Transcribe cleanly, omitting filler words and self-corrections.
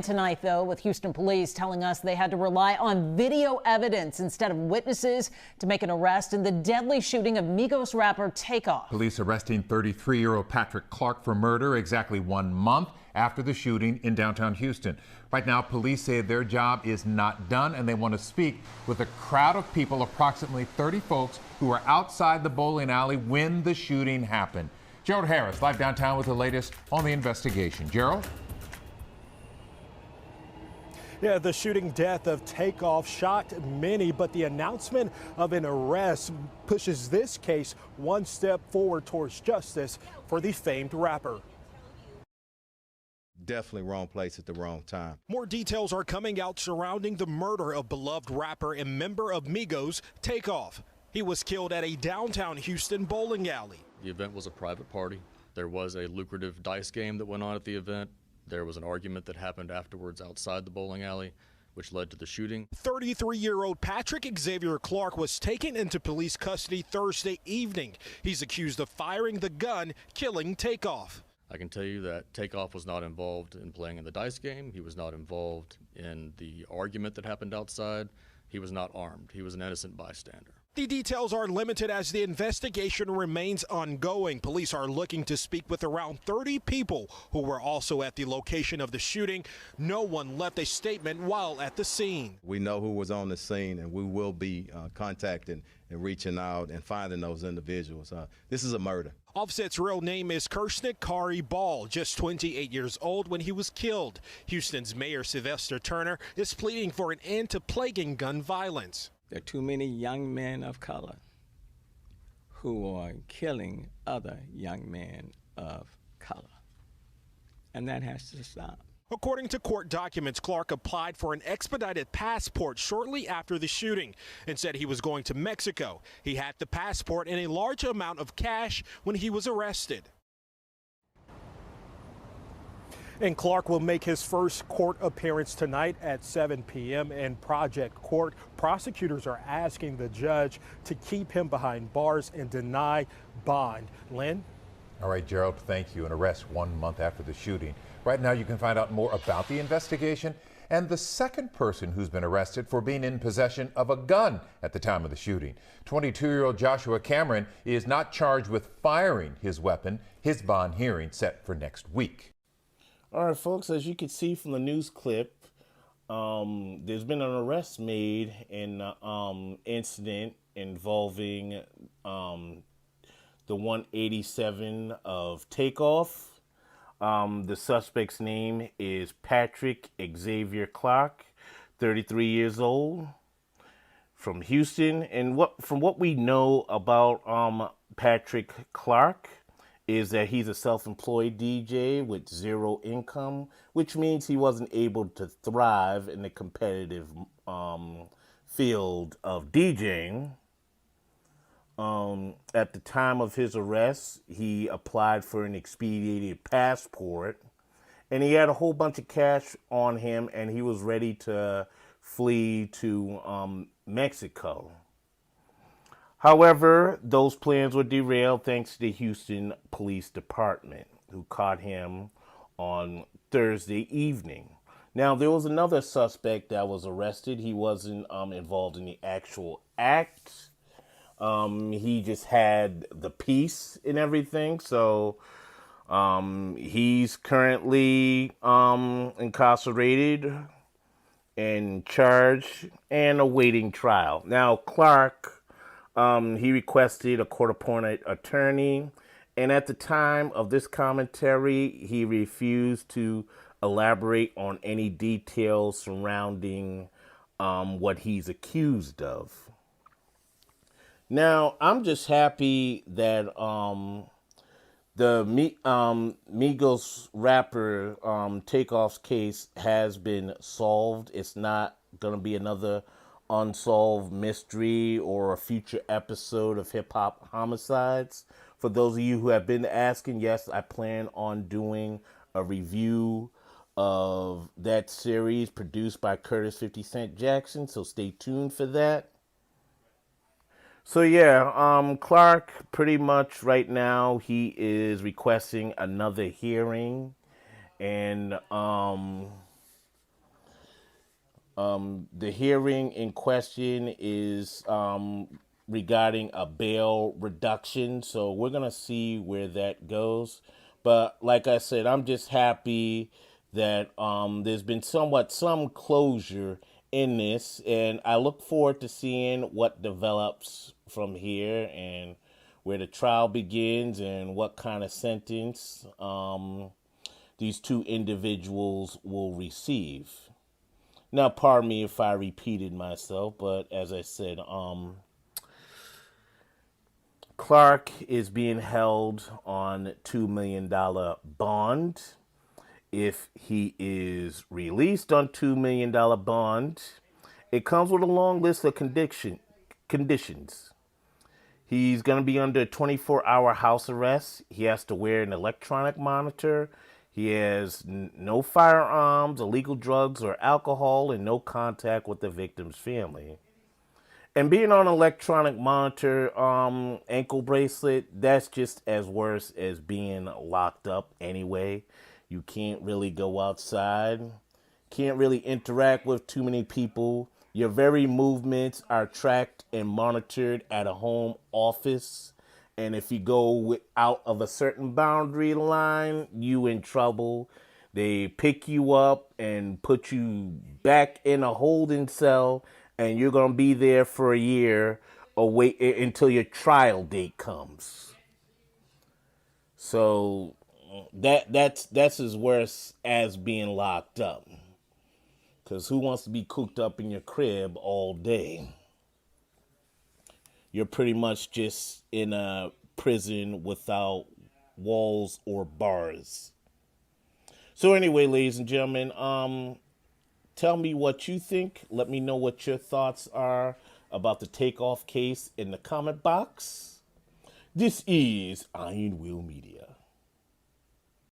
Tonight, though, with Houston police telling us they had to rely on video evidence instead of witnesses to make an arrest in the deadly shooting of Migos rapper Takeoff. Police arresting 33-year-old Patrick Clark for murder exactly 1 month after the shooting in downtown Houston. Right now, police say their job is not done and they want to speak with a crowd of people, approximately 30 folks, who were outside the bowling alley when the shooting happened. Gerald Harris, live downtown with the latest on the investigation. Gerald? Yeah, the shooting death of Takeoff shocked many, but the announcement of an arrest pushes this case one step forward towards justice for the famed rapper. Definitely wrong place at the wrong time. More details are coming out surrounding the murder of beloved rapper and member of Migos, Takeoff. He was killed at a downtown Houston bowling alley. The event was a private party. There was a lucrative dice game that went on at the event. There was an argument that happened afterwards outside the bowling alley, which led to the shooting. 33-year-old Patrick Xavier Clark was taken into police custody Thursday evening. He's accused of firing the gun, killing Takeoff. I can tell you that Takeoff was not involved in playing in the dice game. He was not involved in the argument that happened outside. He was not armed. He was an innocent bystander. The details are limited as the investigation remains ongoing. Police are looking to speak with around 30 people who were also at the location of the shooting. No one left a statement while at the scene. We know who was on the scene, and we will be contacting and reaching out and finding those individuals. This is a murder. Offset's real name is Kirsnick Kari Ball, just 28 years old when he was killed. Houston's Mayor Sylvester Turner is pleading for an end to plaguing gun violence. There are too many young men of color who are killing other young men of color, and that has to stop. According to court documents, Clark applied for an expedited passport shortly after the shooting and said he was going to Mexico. He had the passport and a large amount of cash when he was arrested. And Clark will make his first court appearance tonight at 7 p.m. in Project Court. Prosecutors are asking the judge to keep him behind bars and deny bond. Lynn? All right, Gerald, thank you. An arrest 1 month after the shooting. Right now, you can find out more about the investigation and the second person who's been arrested for being in possession of a gun at the time of the shooting. 22-year-old Joshua Cameron is not charged with firing his weapon. His bond hearing set for next week. All right, folks, as you can see from the news clip, there's been an arrest made in an incident involving the 187 of Takeoff. The suspect's name is Patrick Xavier Clark, 33 years old, from Houston. And from what we know about Patrick Clark is that he's a self-employed DJ with zero income, which means he wasn't able to thrive in the competitive field of DJing. At the time of his arrest, he applied for an expedited passport, and he had a whole bunch of cash on him, and he was ready to flee to Mexico. However, those plans were derailed thanks to the Houston Police Department, who caught him on Thursday evening. Now, there was another suspect that was arrested. He wasn't involved in the actual act. He just had the piece and everything. So he's currently incarcerated and charged and awaiting trial. Now, Clark, he requested a court-appointed attorney, and at the time of this commentary, he refused to elaborate on any details surrounding what he's accused of. Now, I'm just happy that the Migos rapper Takeoff's case has been solved. It's not going to be another unsolved mystery or a future episode of Hip Hop Homicides. For those of you who have been asking, yes, I plan on doing a review of that series produced by Curtis 50 Cent Jackson, so stay tuned for that. So yeah, Clark, pretty much right now, he is requesting another hearing, and The hearing in question is regarding a bail reduction, so we're going to see where that goes. But like I said, I'm just happy that there's been some closure in this, and I look forward to seeing what develops from here and where the trial begins and what kind of sentence these two individuals will receive. Now, pardon me if I repeated myself, but as I said, Clark is being held on $2 million bond. If he is released on $2 million bond, it comes with a long list of conditions. He's going to be under 24-hour house arrest. He has to wear an electronic monitor. He has no firearms, illegal drugs, or alcohol, and no contact with the victim's family. And being on an electronic monitor, ankle bracelet, that's just as worse as being locked up anyway. You can't really go outside, can't really interact with too many people. Your very movements are tracked and monitored at a home office. And if you go out of a certain boundary line, you in trouble. They pick you up and put you back in a holding cell, and you're going to be there for a year or wait until your trial date comes. So that's as worse as being locked up. Because who wants to be cooped up in your crib all day? You're pretty much just in a prison without walls or bars. So anyway, ladies and gentlemen, tell me what you think. Let me know what your thoughts are about the Takeoff case in the comment box. This is Iron Will Media.